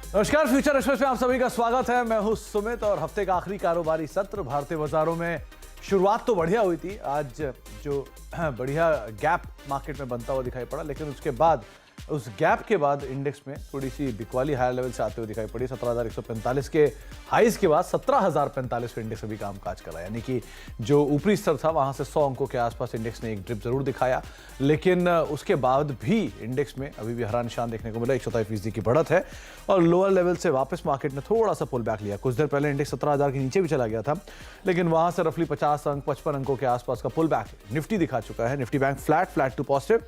नमस्कार, future express में आप सभी का स्वागत है। मैं हूं सुमित और हफ्ते का आखिरी कारोबारी सत्र भारतीय बाजारों में शुरुआत तो बढ़िया हुई थी। आज जो बढ़िया गैप मार्केट में बनता हुआ दिखाई पड़ा, लेकिन उसके बाद उस गैप के बाद इंडेक्स में थोड़ी सी बिकवाली हायर लेवल से आते हुए दिखाई पड़ी। 17,145 के हाईज के बाद 17,045 पे इंडेक्स अभी कामकाज कर रहा है, यानी कि जो ऊपरी स्तर था वहां से 100 अंकों के आसपास इंडेक्स ने एक ड्रिप जरूर दिखाया, लेकिन उसके बाद भी इंडेक्स में अभी भी हरा निशान देखने को मिला। 124% की बढ़त है और लोअर लेवल से वापस मार्केट ने थोड़ा सा पुल बैक लिया। कुछ देर पहले इंडेक्स 17,000 के नीचे भी चला गया था, लेकिन वहां से रफली 50 अंक 55 अंकों के आसपास का पुल बैक निफ्टी दिखा चुका है। Nifty Bank flat to positive,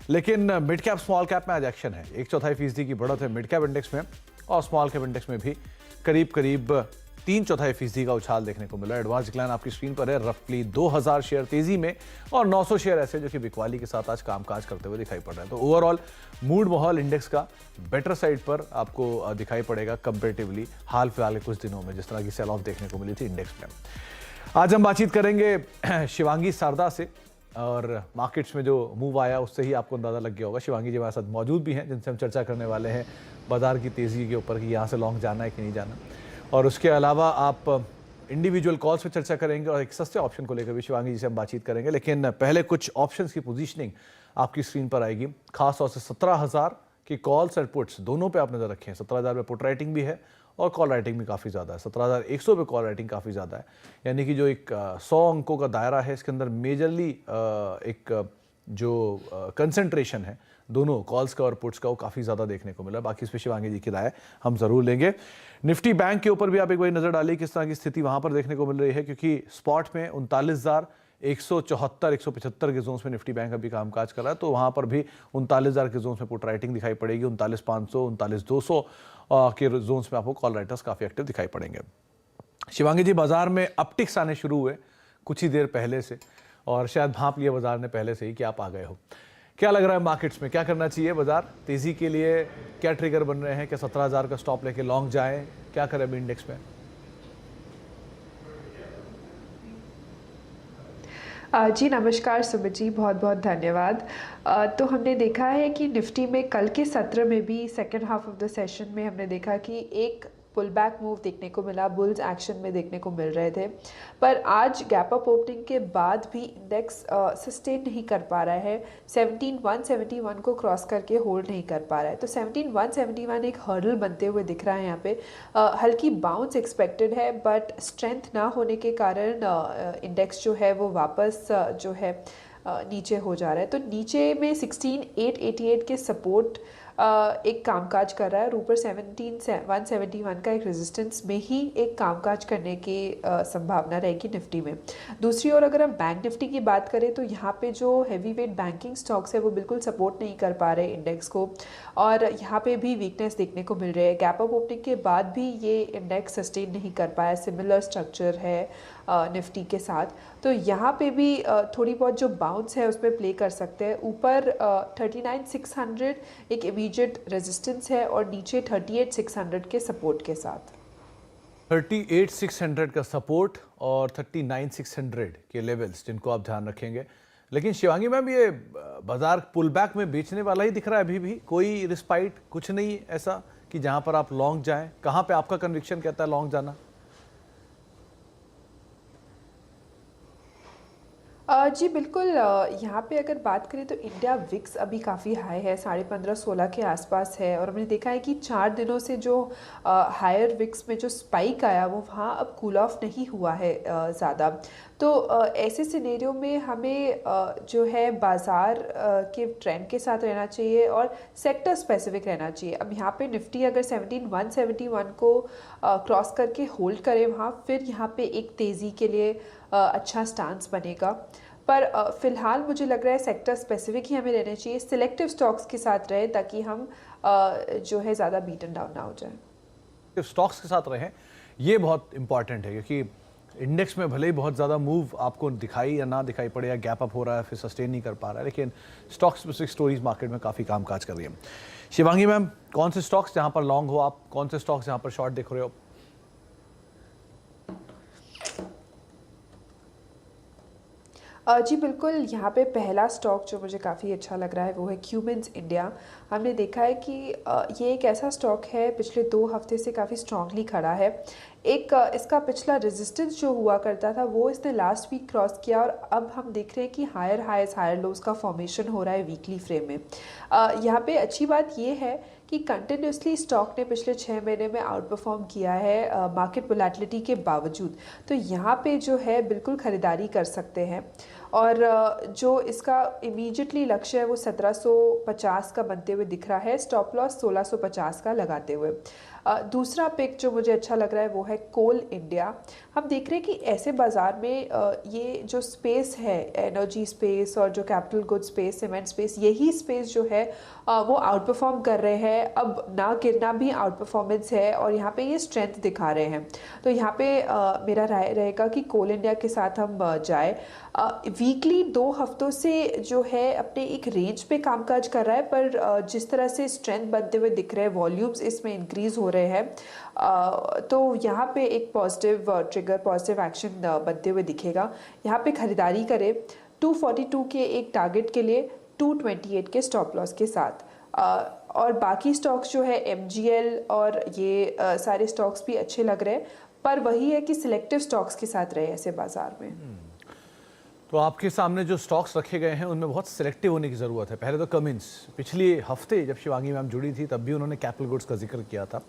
लेकिन मिड कैप स्मॉल कैप में आज एक्शन है। 1/4% की बढ़त है मिड कैप इंडेक्स में और स्मॉल कैप इंडेक्स में भी करीब 3/4% का उछाल देखने को मिला। एडवांस डिक्लाइन आपकी स्क्रीन पर है, रफली 2000 शेयर तेजी में और 900 शेयर ऐसे जो कि बिकवाली के साथ आज कामकाज करते हुए दिखाई पड़ रहे हैं। तो ओवरऑल मूड माहौल इंडेक्स का बेटर साइड पर आपको दिखाई पड़ेगा कंपेरेटिवली हाल फिलहाल के कुछ दिनों में जिस तरह की सेल ऑफ देखने को मिली थी इंडेक्स में। आज हम बातचीत करेंगे शिवांगी शारदा से और मार्केट्स में जो मूव आया उससे ही आपको अंदाजा लग गया होगा। शिवांगी जी हमारे साथ मौजूद भी हैं, जिनसे हम चर्चा करने वाले हैं बाजार की तेजी के ऊपर कि यहाँ से लॉन्ग जाना है कि नहीं जाना, और उसके अलावा आप इंडिविजुअल कॉल्स पे चर्चा करेंगे और एक सस्ते ऑप्शन को लेकर भी शिवांगी जी से हम बातचीत करेंगे। लेकिन पहले कुछ ऑप्शंस की पोजीशनिंग आपकी स्क्रीन पर आएगी, खासतौर से 17,000 की कॉल्स और पुट्स दोनों पे आप नजर रखें। 17,000 पे पुट राइटिंग भी है और कॉल राइटिंग भी काफ़ी ज़्यादा है। 17,100 पे कॉल राइटिंग काफ़ी ज़्यादा है, यानी कि जो एक 100 अंकों का दायरा है, इसके अंदर मेजरली एक जो कंसंट्रेशन है दोनों कॉल्स का और पुट्स का वो काफ़ी ज़्यादा देखने को मिला। बाकी इस पर शिवांगी जी की राय हम ज़रूर लेंगे। निफ्टी बैंक के ऊपर भी आप एक बार नज़र डालिए किस तरह की स्थिति वहाँ पर देखने को मिल रही है, क्योंकि स्पॉट में 39,174 175 के जोन्स में निफ्टी बैंक अभी कामकाज कर रहा है, तो वहाँ पर भी 39,000 के जोन्स में पुट राइटिंग दिखाई पड़ेगी। 39,500 39,200 के जोन्स में आपको कॉल राइटर्स काफ़ी एक्टिव दिखाई पड़ेंगे। शिवांगी जी, बाजार में अपटिक्स आने शुरू हुए कुछ ही देर पहले से और शायद भांप लिया बाजार ने पहले से ही कि आप आ गए हो। क्या लग रहा है मार्केट्स में, क्या करना चाहिए बाजार तेजी के लिए? क्या ट्रिगर बन रहे हैं? क्या 17,000 का स्टॉप लेके लॉन्ग जाएं? क्या करें अभी इंडेक्स में? जी नमस्कार सुमित जी, बहुत बहुत धन्यवाद। तो हमने देखा है कि निफ्टी में कल के सत्र में भी second half of the session में हमने देखा कि एक पुल बैक मूव देखने को मिला, बुल्स एक्शन में देखने को मिल रहे थे, पर आज गैप अप ओपनिंग के बाद भी इंडेक्स सस्टेन नहीं कर पा रहा है। 17,171 को क्रॉस करके होल्ड नहीं कर पा रहा है, तो 17,171 एक हर्डल बनते हुए दिख रहा है। यहाँ पे हल्की बाउंस एक्सपेक्टेड है, बट स्ट्रेंथ ना होने के कारण इंडेक्स जो है वो वापस जो है नीचे हो जा रहा है। तो नीचे में 16,888 के सपोर्ट एक कामकाज कर रहा है और ऊपर 17,171 का एक रेजिस्टेंस में ही एक कामकाज करने की संभावना रहेगी निफ्टी में। दूसरी ओर अगर हम बैंक निफ्टी की बात करें तो यहाँ पे जो हैवी वेट बैंकिंग स्टॉक्स है वो बिल्कुल सपोर्ट नहीं कर पा रहे इंडेक्स को, और यहाँ पे भी वीकनेस देखने को मिल रही है। गैप अप ओपनिंग के बाद भी ये इंडेक्स सस्टेन नहीं कर पाया, सिमिलर स्ट्रक्चर है निफ्टी के साथ, तो यहाँ पे भी थोड़ी बहुत जो बाउंस है उसमें प्ले कर सकते हैं। ऊपर 39,600 एक इमीडिएट रेजिस्टेंस है और नीचे 38,600 के सपोर्ट के साथ। 38,600 का सपोर्ट और 39,600 के लेवल्स जिनको आप ध्यान रखेंगे। लेकिन शिवांगी मैम, ये बाजार पुल बैक में बेचने वाला ही दिख रहा है, अभी भी कोई रिस्पाइट कुछ नहीं ऐसा कि जहां पर आप लॉन्ग जाएं? कहां पे आपका कन्विक्शन कहता है लॉन्ग जाना? जी बिल्कुल, यहाँ पे अगर बात करें तो इंडिया विक्स अभी काफ़ी हाई है, 15.5-16 के आसपास है, और हमने देखा है कि 4 दिनों से जो हायर विक्स में जो स्पाइक आया वो वहाँ अब कूल ऑफ नहीं हुआ है ज़्यादा। तो ऐसे सिनेरियो में हमें जो है बाज़ार के ट्रेंड के साथ रहना चाहिए और सेक्टर स्पेसिफिक रहना चाहिए। अब यहाँ पे निफ्टी अगर 17,171 को क्रॉस करके होल्ड करे वहाँ, फिर यहाँ पे एक तेज़ी के लिए अच्छा स्टांस बनेगा, पर फिलहाल मुझे लग रहा है सेक्टर स्पेसिफिक ही हमें रहने चाहिए, सिलेक्टिव स्टॉक्स के साथ रहे ताकि हम जो है ज़्यादा बीटन डाउन ना हो जाए। स्टॉक्स के साथ रहें, ये बहुत इंपॉर्टेंट है, क्योंकि इंडेक्स में भले ही बहुत ज़्यादा मूव आपको दिखाई या ना दिखाई पड़े, या गैप अप हो रहा है फिर सस्टेन नहीं कर पा रहा है, लेकिन स्टॉक स्पेसिफिक स्टोरीज मार्केट में काफ़ी कामकाज कर रही है। शिवांगी मैम, कौन से स्टॉक्स जहाँ पर लॉन्ग हो आप, कौन से स्टॉक्स जहाँ पर शॉर्ट देख रहे हो? जी बिल्कुल, यहाँ पे पहला स्टॉक जो मुझे काफ़ी अच्छा लग रहा है वो है क्यूमिंस इंडिया। हमने देखा है कि ये एक ऐसा स्टॉक है पिछले 2 हफ्ते से काफ़ी स्ट्रांगली खड़ा है। एक इसका पिछला रेजिस्टेंस जो हुआ करता था वो इसने लास्ट वीक क्रॉस किया और अब हम देख रहे हैं कि हायर हाइज हायर लोज का फॉर्मेशन हो रहा है वीकली फ्रेम में। यहाँ पे अच्छी बात ये है कि कंटिन्यूसली स्टॉक ने पिछले 6 महीने में आउट परफॉर्म किया है मार्केट वोलेटिलिटी के बावजूद। तो यहाँ पे जो है बिल्कुल ख़रीदारी कर सकते हैं और जो इसका इमीडिएटली लक्ष्य है वो 1750 का बनते हुए दिख रहा है, स्टॉप लॉस 1650 का लगाते हुए। दूसरा पिक जो मुझे अच्छा लग रहा है वो है कोल इंडिया। हम देख रहे हैं कि ऐसे बाज़ार में ये जो स्पेस है, एनर्जी स्पेस और जो capital good space, cement space, यही स्पेस जो है वो आउट परफॉर्म कर रहे हैं। अब ना गिरना भी आउट परफॉर्मेंस है और यहाँ पे ये स्ट्रेंथ दिखा रहे हैं। तो यहाँ पे मेरा राय रहेगा कि कोल इंडिया के साथ हम जाए। वीकली 2 हफ्तों से जो है अपने एक रेंज पे कामकाज कर रहा है, पर जिस तरह से स्ट्रेंथ बनते हुए दिख रहे हैं, वॉल्यूम्स इसमें इंक्रीज हो रहे हैं, तो यहाँ पे एक पॉजिटिव ट्रिगर, पॉजिटिव एक्शन बनते हुए दिखेगा। यहाँ पे खरीदारी करें 242 के एक टारगेट के लिए 228 के स्टॉप लॉस के साथ। और बाकी स्टॉक्स जो है MGL और ये सारे स्टॉक्स भी अच्छे लग रहे हैं, पर वही है कि सिलेक्टिव स्टॉक्स के साथ रहे ऐसे बाजार में। तो आपके सामने जो स्टॉक्स रखे गए हैं उनमें बहुत सिलेक्टिव होने की ज़रूरत है। पहले तो कमिंस, पिछले हफ्ते जब शिवांगी मैम जुड़ी थी तब भी उन्होंने कैपिटल गुड्स का जिक्र किया था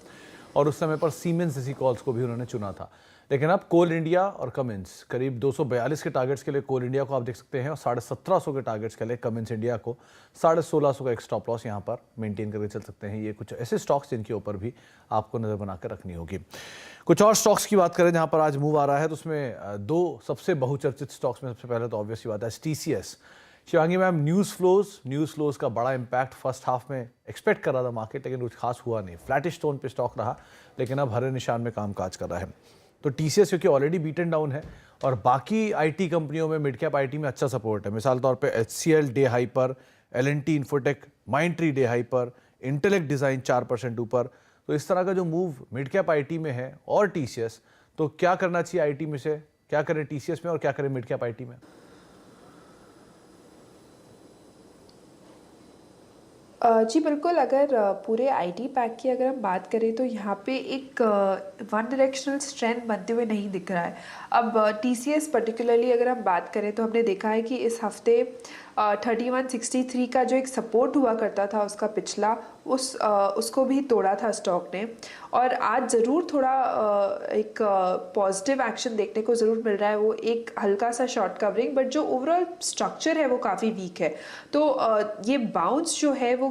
और उस समय पर सीमेंस जैसी कॉल्स को भी उन्होंने चुना था। लेकिन अब कोल इंडिया और कमिंस, करीब 242 के टारगेट्स के लिए कोल इंडिया को आप देख सकते हैं और 1750 के टारगेट्स के लिए कमिंस इंडिया को 1650 का एक स्टॉप लॉस यहाँ पर मेंटेन करके चल सकते हैं। ये कुछ ऐसे स्टॉक्स जिनके ऊपर भी आपको नज़र बना कर रखनी होगी। कुछ और स्टॉक्स की बात करें जहाँ पर आज मूव आ रहा है, तो उसमें 2 सबसे बहुचर्चित स्टॉक्स में सबसे पहले तो ऑब्वियस बात है TCS। Shivangi ma'am, news flows का बड़ा इम्पैक्ट फर्स्ट हाफ में एक्सपेक्ट कर रहा था मार्केट, लेकिन कुछ खास हुआ नहीं। फ्लैटिश टोन पे स्टॉक रहा, लेकिन अब हरे निशान में कामकाज कर रहा है। तो TCS क्योंकि ऑलरेडी बीटन डाउन है और बाकी IT कंपनियों में, मिड कैप IT में अच्छा सपोर्ट है। मिसाल तौर पे HCL डे हाई पर, L&T infotech, Mindtree day high पर, इंटेलेक्ट डिज़ाइन 4% ऊपर। तो इस तरह का जो मूव मिड कैप IT में है और TCS, तो क्या करना चाहिए IT में से, क्या करें TCS में और क्या करें मिड कैप IT में? जी बिल्कुल, अगर पूरे IT पैक की अगर हम बात करें तो यहाँ पे एक वन डायरेक्शनल स्ट्रेंथ बनते हुए नहीं दिख रहा है। अब TCS पर्टिकुलरली अगर हम बात करें तो हमने देखा है कि इस हफ्ते 3163 का जो एक सपोर्ट हुआ करता था उसका पिछला, उसको भी तोड़ा था स्टॉक ने। और आज ज़रूर थोड़ा एक पॉजिटिव एक्शन देखने को ज़रूर मिल रहा है, वो एक हल्का सा शॉर्ट कवरिंग, बट जो ओवरऑल स्ट्रक्चर है वो काफ़ी वीक है। तो ये बाउंस जो है वो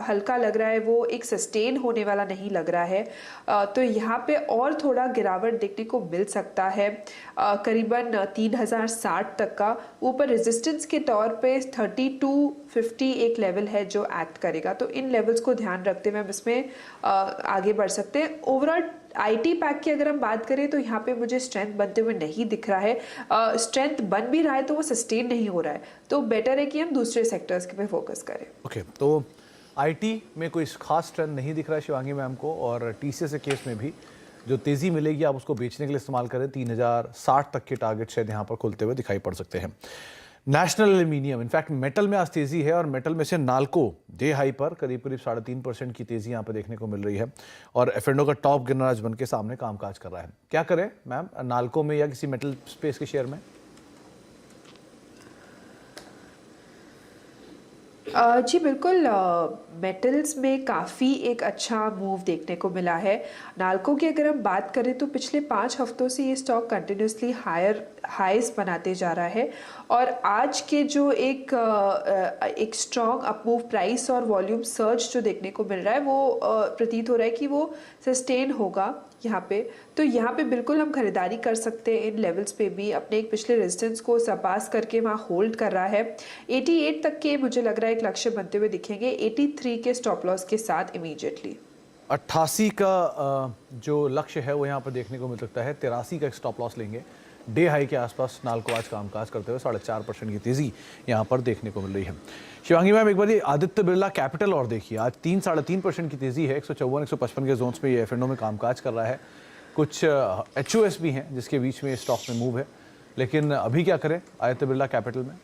हल्का लग रहा है, वो एक सस्टेन होने वाला नहीं लग रहा है। तो यहाँ पे और थोड़ा गिरावट देखने को मिल सकता है, करीबन 3060 तक का। ऊपर रेजिस्टेंस के तौर पे 3250 एक लेवल है जो एक्ट करेगा, तो इन लेवल्स को ध्यान रखते हुए हम इसमें आगे बढ़ सकते हैं। ओवरऑल IT पैक की अगर हम बात करें तो यहाँ पे मुझे स्ट्रेंथ बनते हुए नहीं दिख रहा है। स्ट्रेंथ बन भी रहा है तो वो सस्टेन नहीं हो रहा है, तो बेटर है कि हम दूसरे सेक्टर्स पे फोकस करें। ओके, तो IT में कोई खास ट्रेंड नहीं दिख रहा है शिवांगी मैम को, और TCS के केस में भी जो तेज़ी मिलेगी आप उसको बेचने के लिए इस्तेमाल करें। 3060 तक के टारगेट शायद यहाँ पर खुलते हुए दिखाई पड़ सकते हैं। नेशनल एल्यूमिनियम, इनफैक्ट मेटल में आज तेज़ी है और मेटल में से नाल्को डे हाई पर करीब 3.5% की तेज़ी यहाँ पर देखने को मिल रही है और F&O का टॉप गिनर आज बन के सामने कामकाज कर रहा है। क्या करें मैम, नाल्को में या किसी मेटल स्पेस के शेयर में? जी बिल्कुल, मेटल्स में काफ़ी एक अच्छा मूव देखने को मिला है। नाल्को की अगर हम बात करें तो पिछले 5 हफ्तों से ये स्टॉक कंटिन्यूसली हाईस बनाते जा रहा है और आज के जो एक स्ट्रॉन्ग अपमूव प्राइस और वॉल्यूम सर्च जो देखने को मिल रहा है वो प्रतीत हो रहा है कि वो सस्टेन होगा यहाँ पे। तो यहाँ पे बिल्कुल हम खरीदारी कर सकते हैं इन लेवल्स पे भी। अपने एक पिछले रेजिस्टेंस को सरपास करके वहाँ होल्ड कर रहा है। 88 तक के मुझे लग रहा है एक लक्ष्य बनते हुए दिखेंगे, 83 के स्टॉप लॉस के साथ इमीडिएटली। 88 का जो लक्ष्य है वो यहाँ पर देखने को मिल सकता है। 83 का एक स्टॉप लॉस लेंगे। डे हाई के आसपास नाल्को आज कामकाज करते हुए 4.5% की तेज़ी यहाँ पर देखने को मिल रही है। शिवांगी मैम, एक बार ये आदित्य बिरला कैपिटल और देखिए, आज 3-3.5% की तेज़ी है। 154-155 के जोन्स में ये F&O में कामकाज कर रहा है। कुछ HOS भी हैं जिसके बीच में स्टॉक में मूव है। लेकिन अभी क्या करें आदित्य बिरला कैपिटल में?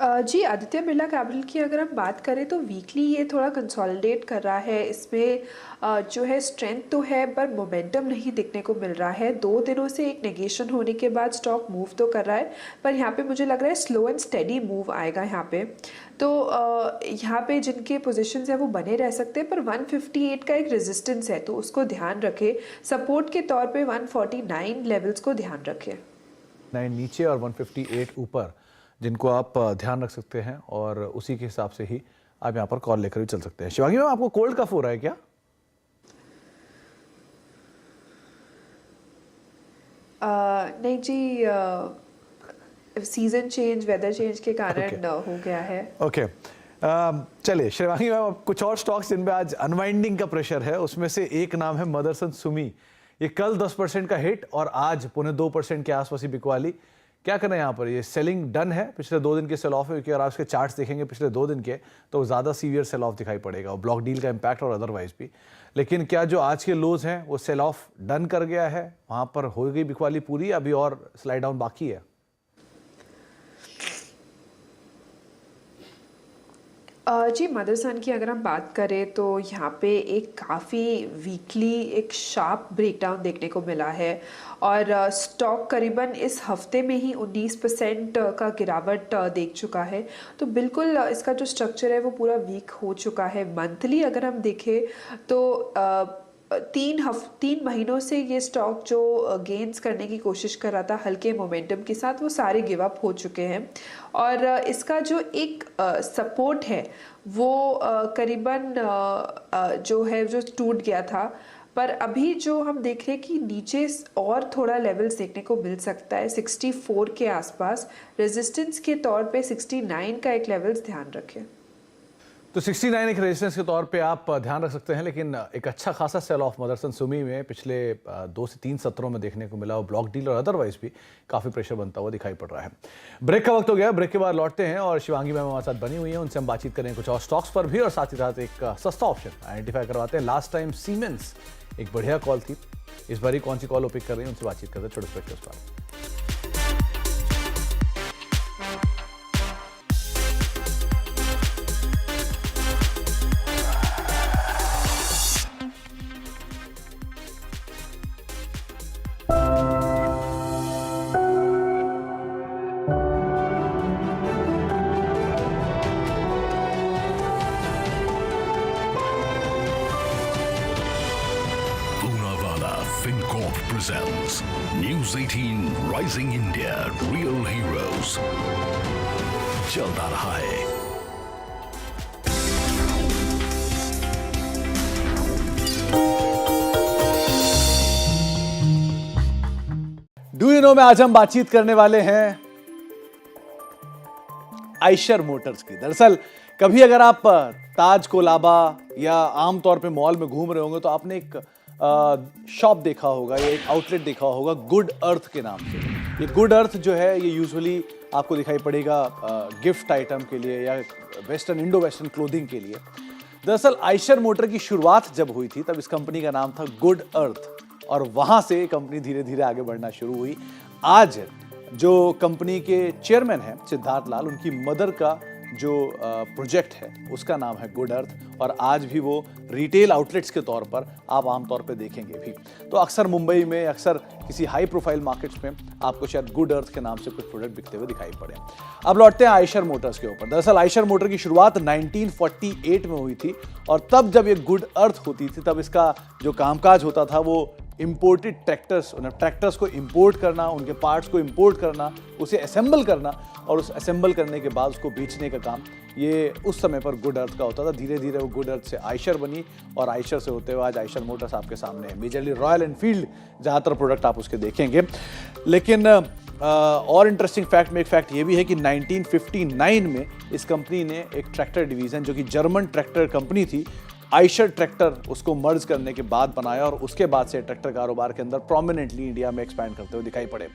जी, आदित्य बिरला कैपिटल की अगर हम बात करें तो वीकली ये थोड़ा कंसोलिडेट कर रहा है। इसमें जो है स्ट्रेंथ तो है पर मोमेंटम नहीं देखने को मिल रहा है। 2 दिनों से एक नेगेशन होने के बाद स्टॉक मूव तो कर रहा है, पर यहाँ पे मुझे लग रहा है स्लो एंड स्टेडी मूव आएगा यहाँ पे। तो यहाँ पे जिनके पोजीशंस हैं वो बने रह सकते हैं, पर 158 का एक रेजिस्टेंस है तो उसको ध्यान रखें। सपोर्ट के तौर पे 149 लेवल्स को ध्यान रखें। 9 नीचे और 158 ऊपर, जिनको आप ध्यान रख सकते हैं और उसी के हिसाब से ही आप यहाँ पर कॉल लेकर भी चल सकते हैं। शिवांगी मैम, आपको कोल्ड कफ हो रहा है क्या? नहीं जी, सीजन चेंज, वेदर चेंज के कारण हो गया है। ओके, चलिए शिवांगी मैम, कुछ और स्टॉक्स जिन पे आज अनवाइंडिंग का प्रेशर है, उसमें से एक नाम है मदरसन सुमी। ये कल 10% का हिट और आज 0.25% के आसपास ही बिकवाली। क्या करना है यहाँ पर? ये सेलिंग डन है पिछले 2 दिन के सेल ऑफ है, क्योंकि अगर आप इसके चार्ट्स देखेंगे पिछले 2 दिन के तो ज़्यादा सीवियर सेल ऑफ दिखाई पड़ेगा, और ब्लॉक डील का इम्पैक्ट और अदरवाइज भी। लेकिन क्या जो आज के लोज हैं वो सेल ऑफ डन कर गया है, वहाँ पर हो गई बिकवाली पूरी, अभी और स्लाइड डाउन बाकी है? जी, मदरसन की अगर हम बात करें तो यहाँ पे एक काफ़ी वीकली एक शार्प ब्रेकडाउन देखने को मिला है, और स्टॉक करीबन इस हफ्ते में ही 19% का गिरावट देख चुका है। तो बिल्कुल इसका जो स्ट्रक्चर है वो पूरा वीक हो चुका है। मंथली अगर हम देखें तो 3 महीनों से ये स्टॉक जो गेन्स करने की कोशिश कर रहा था हल्के मोमेंटम के साथ, वो सारे गिव अप हो चुके हैं। और इसका जो एक सपोर्ट है वो करीबन जो है जो टूट गया था, पर अभी जो हम देख रहे हैं कि नीचे और थोड़ा लेवल्स देखने को मिल सकता है 64 के आसपास। रेजिस्टेंस के तौर पे 69 का एक लेवल्स ध्यान रखें। तो 69 एक रेजिस्टेंस के तौर पे आप ध्यान रख सकते हैं, लेकिन एक अच्छा खासा सेल ऑफ मदरसन सुमी में पिछले 2 से 3 सत्रों में देखने को मिला, और ब्लॉक डील और अदरवाइज भी काफ़ी प्रेशर बनता हुआ दिखाई पड़ रहा है। ब्रेक का वक्त हो गया, ब्रेक के बाद लौटते हैं और शिवांगी मैम हमारे साथ बनी हुई हैं, उनसे हम बातचीत करें कुछ और स्टॉक्स पर भी, और साथ ही साथ एक सस्ता ऑप्शन आइडेंटिफाई करवाते हैं। लास्ट टाइम सीमेंस एक बढ़िया कॉल थी, इस बार कौन सी कॉल वो पिक कर रही है, उनसे बातचीत करते हैं छोटे ब्रेक के बाद। Presents News 18 Rising India Real Heroes। चलता रहा है। डू यू नो में आज हम बातचीत करने वाले हैं आइशर मोटर्स की। दरअसल कभी अगर आप ताज कोलाबा या आमतौर पे मॉल में घूम रहे होंगे तो आपने एक शॉप देखा होगा या एक आउटलेट देखा होगा गुड अर्थ के नाम से। ये गुड अर्थ जो है ये यूजुअली आपको दिखाई पड़ेगा गिफ्ट आइटम के लिए या वेस्टर्न इंडो वेस्टर्न क्लोथिंग के लिए। दरअसल आइशर मोटर की शुरुआत जब हुई थी तब इस कंपनी का नाम था गुड अर्थ, और वहाँ से कंपनी धीरे धीरे आगे बढ़ना शुरू हुई। आज जो कंपनी के चेयरमैन हैं सिद्धार्थ लाल, उनकी मदर का जो प्रोजेक्ट है उसका नाम है गुड अर्थ, और आज भी वो रिटेल आउटलेट्स के तौर पर आप आमतौर पे देखेंगे भी। तो अक्सर मुंबई में, अक्सर किसी हाई प्रोफाइल मार्केट्स में आपको शायद गुड अर्थ के नाम से कुछ प्रोडक्ट बिकते हुए दिखाई पड़े। अब लौटते हैं आइशर मोटर्स के ऊपर। दरअसल आइशर मोटर की शुरुआत 1948 में हुई थी, और तब जब ये गुड अर्थ होती थी तब इसका जो कामकाज होता था वो इंपोर्टेड ट्रैक्टर्स को इंपोर्ट करना, उनके पार्ट्स को इंपोर्ट करना, उसे असेंबल करना, और उस असेंबल करने के बाद उसको बेचने का काम ये उस समय पर गुड अर्थ का होता था। धीरे धीरे वो गुड अर्थ से आइशर बनी, और आइशर से होते हुए आज आइशर मोटर्स आपके सामने है। मेजरली रॉयल एनफील्ड ज़्यादातर प्रोडक्ट आप उसके देखेंगे। लेकिन और इंटरेस्टिंग फैक्ट में एक फैक्ट ये भी है कि 1959 में इस कंपनी ने एक ट्रैक्टर डिवीज़न जो कि जर्मन ट्रैक्टर कंपनी थी, आइशर ट्रैक्टर, उसको मर्ज करने के बाद बनाया, और उसके बाद से ट्रैक्टर कारोबार के अंदर प्रोमिनेंटली इंडिया में एक्सपैंड करते हुए दिखाई पड़े।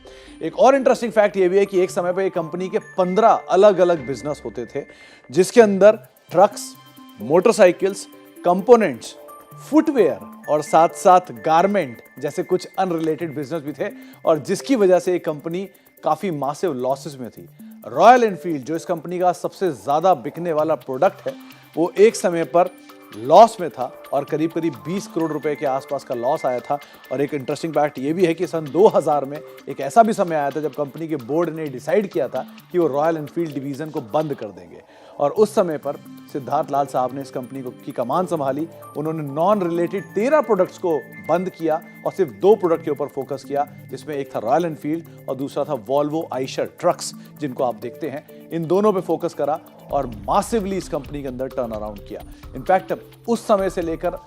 एक और इंटरेस्टिंग फैक्ट ये भी है कि एक समय पर ये कंपनी के 15 अलग अलग बिजनेस होते थे, जिसके अंदर ट्रक्स, मोटरसाइकिल्स, कंपोनेंट्स फुटवेयर और साथ साथ गारमेंट जैसे कुछ अनरिलेटेड बिजनेस भी थे और जिसकी वजह से ये कंपनी काफी मासिव लॉसेस में थी। रॉयल एनफील्ड जो इस कंपनी का सबसे ज्यादा बिकने वाला प्रोडक्ट है, वो एक समय पर लॉस में था और करीब करीब 20 करोड़ रुपए के आसपास का लॉस आया था। और एक इंटरेस्टिंग फैक्ट ये भी है कि सन 2000 में एक ऐसा भी समय आया था जब कंपनी के बोर्ड ने डिसाइड किया था कि वो रॉयल एनफील्ड डिवीजन को बंद कर देंगे और उस समय पर सिद्धार्थ लाल साहब ने इस कंपनी को की कमान संभाली। उन्होंने नॉन रिलेटेड 13 प्रोडक्ट्स को बंद किया और सिर्फ 2 प्रोडक्ट के ऊपर फोकस किया, जिसमें एक था रॉयल एनफील्ड और दूसरा था वॉल्वो आइशर ट्रक्स, जिनको आप देखते हैं। इन दोनों पे फोकस करा और मासिवली इस कंपनी के अंदर टर्न अराउंड किया। इनफैक्ट उस समय से लेकर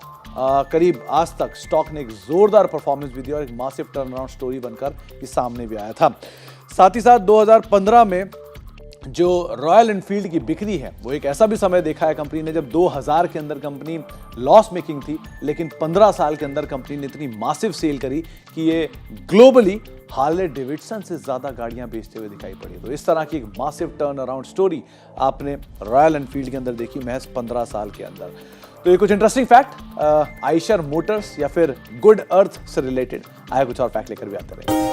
करीब आज तक स्टॉक ने एक जोरदार परफॉर्मेंस भी दिया और एक मासिव टर्न अराउंड स्टोरी बनकर ये सामने भी आया था। साथ ही साथ 2015 में जो रॉयल एनफील्ड की बिक्री है, वो एक ऐसा भी समय देखा है कंपनी ने जब 2000 के अंदर कंपनी लॉस मेकिंग थी, लेकिन 15 साल के अंदर कंपनी ने इतनी मासिव सेल करी कि ये ग्लोबली हार्ले डेविडसन से ज्यादा गाड़ियां बेचते हुए दिखाई पड़ी। तो इस तरह की एक मासिव टर्न अराउंड स्टोरी आपने रॉयल एनफील्ड के अंदर देखी महज 15 साल के अंदर। तो ये कुछ इंटरेस्टिंग फैक्ट आइशर मोटर्स या फिर गुड अर्थ से रिलेटेड। आया कुछ और फैक्ट लेकर भी आते रहे।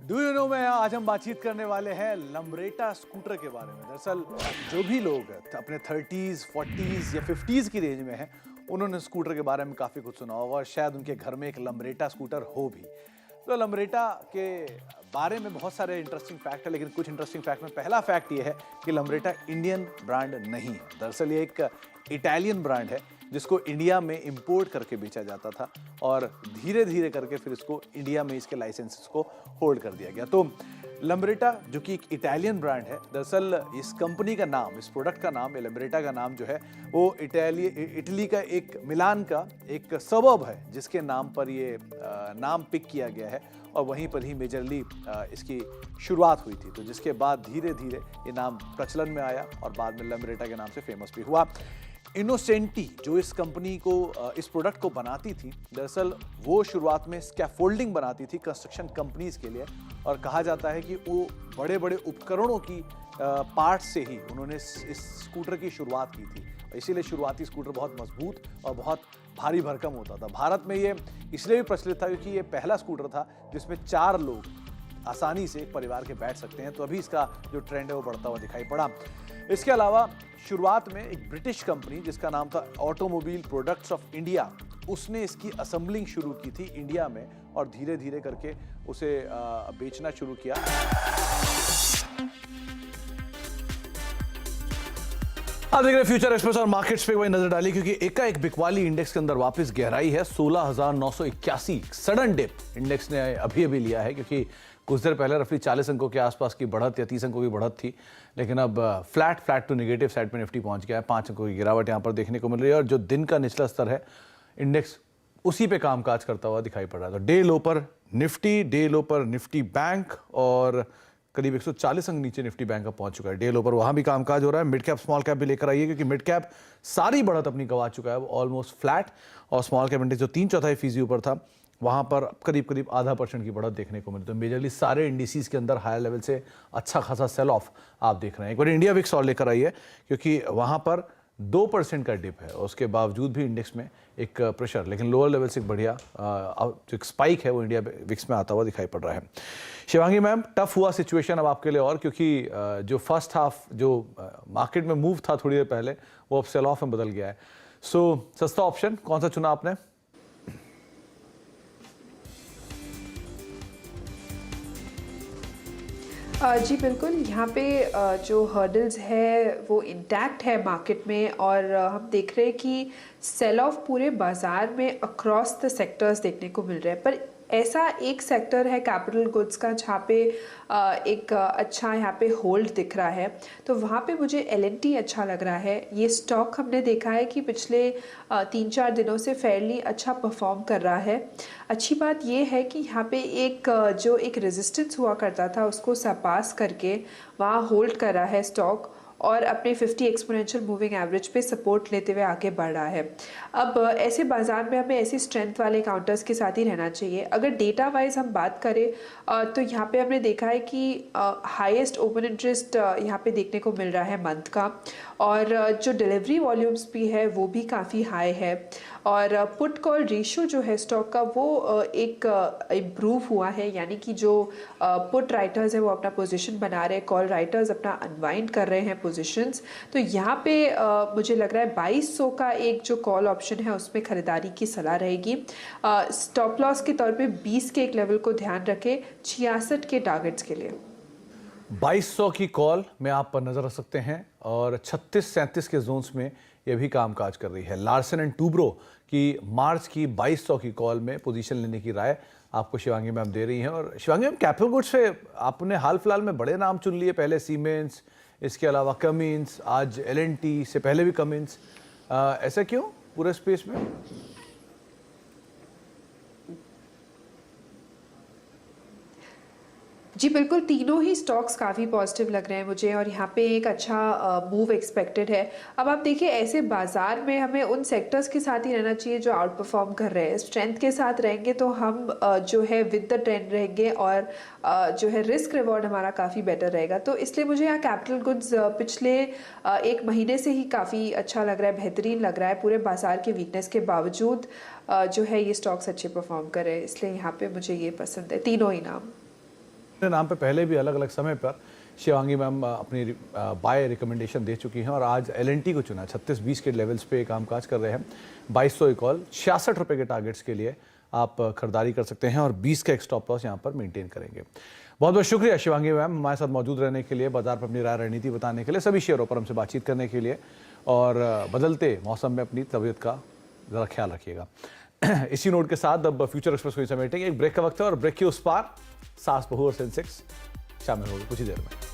डू यू नो में आज हम बातचीत करने वाले हैं लम्ब्रेटा स्कूटर के बारे में। दरअसल जो भी लोग अपने 30s, 40s या 50s की रेंज में हैं, उन्होंने स्कूटर के बारे में काफ़ी कुछ सुना होगा और शायद उनके घर में एक लम्ब्रेटा स्कूटर हो भी। तो लम्ब्रेटा के बारे में बहुत सारे इंटरेस्टिंग फैक्ट है, लेकिन कुछ इंटरेस्टिंग फैक्ट में पहला फैक्ट ये है कि लम्ब्रेटा इंडियन ब्रांड नहीं है। दरअसल ये एक इटालियन ब्रांड है जिसको इंडिया में इंपोर्ट करके बेचा जाता था और धीरे धीरे करके फिर इसको इंडिया में इसके लाइसेंसेस को होल्ड कर दिया गया। तो लम्ब्रेटा जो कि एक इटालियन ब्रांड है, दरअसल इस कंपनी का नाम, इस प्रोडक्ट का नाम, लम्ब्रेटा का नाम जो है वो इटली का एक मिलान का एक सबब है जिसके नाम पर ये नाम पिक किया गया है और वहीं पर ही मेजरली इसकी शुरुआत हुई थी। तो जिसके बाद धीरे धीरे ये नाम प्रचलन में आया और बाद में लम्ब्रेटा के नाम से फेमस भी हुआ। इनोसेंटी जो इस कंपनी को, इस प्रोडक्ट को बनाती थी, दरअसल वो शुरुआत में स्कैफोल्डिंग बनाती थी कंस्ट्रक्शन कंपनीज के लिए और कहा जाता है कि वो बड़े बड़े उपकरणों की पार्ट से ही उन्होंने इस स्कूटर की शुरुआत की थी। इसीलिए शुरुआती स्कूटर बहुत मजबूत और बहुत भारी भरकम होता था। भारत में ये इसलिए भी प्रचलित था क्योंकि ये पहला स्कूटर था जिसमें 4 लोग आसानी से एक परिवार के बैठ सकते हैं। तो अभी इसका जो ट्रेंड है वो बढ़ता हुआ दिखाई पड़ा। इसके अलावा शुरुआत में एक ब्रिटिश कंपनी जिसका नाम था ऑटोमोबाइल प्रोडक्ट्स ऑफ इंडिया, उसने इसकी असेंबलिंग शुरू की थी इंडिया में और धीरे धीरे करके उसे बेचना शुरू किया। आप देख रहे हैं फ्यूचर एक्सप्रेस और मार्केट्स पे वही नजर डाली क्योंकि एकाएक बिकवाली इंडेक्स के अंदर वापस गहराई है। 16,981 सडन डिप इंडेक्स ने अभी लिया है क्योंकि कुछ देर पहले रफली 40 अंकों के आसपास की बढ़त या 30 अंकों की बढ़त थी, लेकिन अब फ्लैट टू नेगेटिव साइड पे निफ्टी पहुंच गया है। 5 अंकों की गिरावट यहां पर देखने को मिल रही है और जो दिन का निचला स्तर है इंडेक्स उसी पे कामकाज करता हुआ दिखाई पड़ रहा है। तो डे लो पर निफ्टी बैंक और करीब 140 अंक नीचे निफ्टी बैंक का पहुंच चुका है। डे लो पर वहां भी कामकाज हो रहा है। मिड कैप स्मॉल कैप भी लेकर आइए क्योंकि मिड कैप सारी बढ़त अपनी गंवा चुका है, ऑलमोस्ट फ्लैट, और स्मॉल कैप इंडेक्स जो 3/4% ऊपर था वहां पर करीब 0.5% की बढ़त देखने को मिली। तो मेजरली सारे इंडिसेस के अंदर हायर लेवल से अच्छा खासा सेल ऑफ आप देख रहे हैं। एक बार इंडिया विक्स और लेकर आइए क्योंकि वहां पर 2% का डिप है, उसके बावजूद भी इंडेक्स में एक प्रेशर, लेकिन लोअर लेवल से एक बढ़िया जो एक स्पाइक है वो इंडिया विक्स में आता हुआ दिखाई पड़ रहा है। शिवांगी मैम, टफ हुआ सिचुएशन अब आपके लिए और क्योंकि जो फर्स्ट हाफ जो मार्केट में मूव था थोड़ी देर पहले वो अब सेल ऑफ में बदल गया है। सो सस्ता ऑप्शन कौन सा चुना आपने? जी बिल्कुल, यहाँ पे जो हर्डल्स है वो इंटैक्ट है मार्केट में और हम देख रहे हैं कि सेल ऑफ पूरे बाजार में अक्रॉस द सेक्टर्स देखने को मिल रहा है। पर ऐसा एक सेक्टर है कैपिटल गुड्स का जहाँ पे एक अच्छा यहाँ पे होल्ड दिख रहा है, तो वहाँ पे मुझे L&T अच्छा लग रहा है। ये स्टॉक हमने देखा है कि पिछले 3-4 दिनों से फेयरली अच्छा परफॉर्म कर रहा है। अच्छी बात ये है कि यहाँ पे एक रेजिस्टेंस हुआ करता था उसको सरपास करके वहाँ होल्ड कर रहा है स्टॉक और अपने 50 एक्सपोनेंशियल मूविंग एवरेज पे सपोर्ट लेते हुए आगे बढ़ रहा है। अब ऐसे बाजार में हमें ऐसी स्ट्रेंथ वाले काउंटर्स के साथ ही रहना चाहिए। अगर डेटा वाइज हम बात करें तो यहाँ पे हमने देखा है कि हाईएस्ट ओपन इंटरेस्ट यहाँ पे देखने को मिल रहा है मंथ का, और जो डिलीवरी वॉल्यूम्स भी है वो भी काफ़ी हाई है, और पुट कॉल रेशियो जो है स्टॉक का वो एक इम्प्रूव हुआ है, यानी कि जो पुट राइटर्स है वो अपना पोजीशन बना रहे हैं, कॉल राइटर्स अपना अनवाइंड कर रहे हैं पोजीशंस। तो यहाँ पे मुझे लग रहा है 2200 का एक जो कॉल ऑप्शन है उसमें खरीदारी की सलाह रहेगी। स्टॉप लॉस के तौर पे 20 के एक लेवल को ध्यान रखें 66 के टारगेट्स के लिए। 2200 की कॉल में आप पर नजर रख सकते हैं, और 36-37 के जोन्स में ये भी कामकाज कर रही है। लार्सन एंड टूब्रो की मार्च की 2200 की कॉल में पोजीशन लेने की राय आपको शिवांगी मैम दे रही हैं। और शिवांगी मैम, कैपिटल गुड्स से आपने हाल फिलहाल में बड़े नाम चुन लिए, पहले सीमेंस, इसके अलावा कमिंस, आज एल&टी से पहले भी कमिंस, ऐसा क्यों पूरे स्पेस में? जी बिल्कुल, तीनों ही स्टॉक्स काफ़ी पॉजिटिव लग रहे हैं मुझे, और यहाँ पे एक अच्छा मूव एक्सपेक्टेड है। अब आप देखिए, ऐसे बाजार में हमें उन सेक्टर्स के साथ ही रहना चाहिए जो आउट परफॉर्म कर रहे हैं। स्ट्रेंथ के साथ रहेंगे तो हम जो है विद द ट्रेंड रहेंगे, और जो है रिस्क रिवॉर्ड हमारा काफ़ी बेटर रहेगा। तो इसलिए मुझे यहाँ कैपिटल गुड्स पिछले एक महीने से ही काफ़ी अच्छा लग रहा है, बेहतरीन लग रहा है। पूरे बाजार के वीकनेस के बावजूद जो है ये स्टॉक्स अच्छे परफॉर्म कर रहे हैं, इसलिए यहाँ पे मुझे ये पसंद है, तीनों ही नाम। नाम पे पहले भी अलग अलग समय पर शिवांगी मैम अपनी बाय रिकमेंडेशन दे चुकी हैं, और आज एल&टी को चुना। 36-20 के लेवल्स पे कामकाज कर रहे हैं। 2200 कॉल 66 रुपये के टारगेट्स के लिए आप खरीदारी कर सकते हैं, और 20 का एक स्टॉप लॉस यहाँ पर मेंटेन करेंगे। बहुत बहुत शुक्रिया शिवांगी मैम हमारे साथ मौजूद रहने के लिए, बाजार पर अपनी राय रणनीति बताने के लिए, सभी शेयरों पर हमसे बातचीत करने के लिए, और बदलते मौसम में अपनी तबीयत का ज़रा ख्याल रखिएगा। इसी नोट के साथ अब फ्यूचर एक्सप्रेस को समेटेंगे। एक ब्रेक का वक्त है, और ब्रेक के उस पार सास बहू और सेंसेक्स शामिल होगी कुछ ही देर में।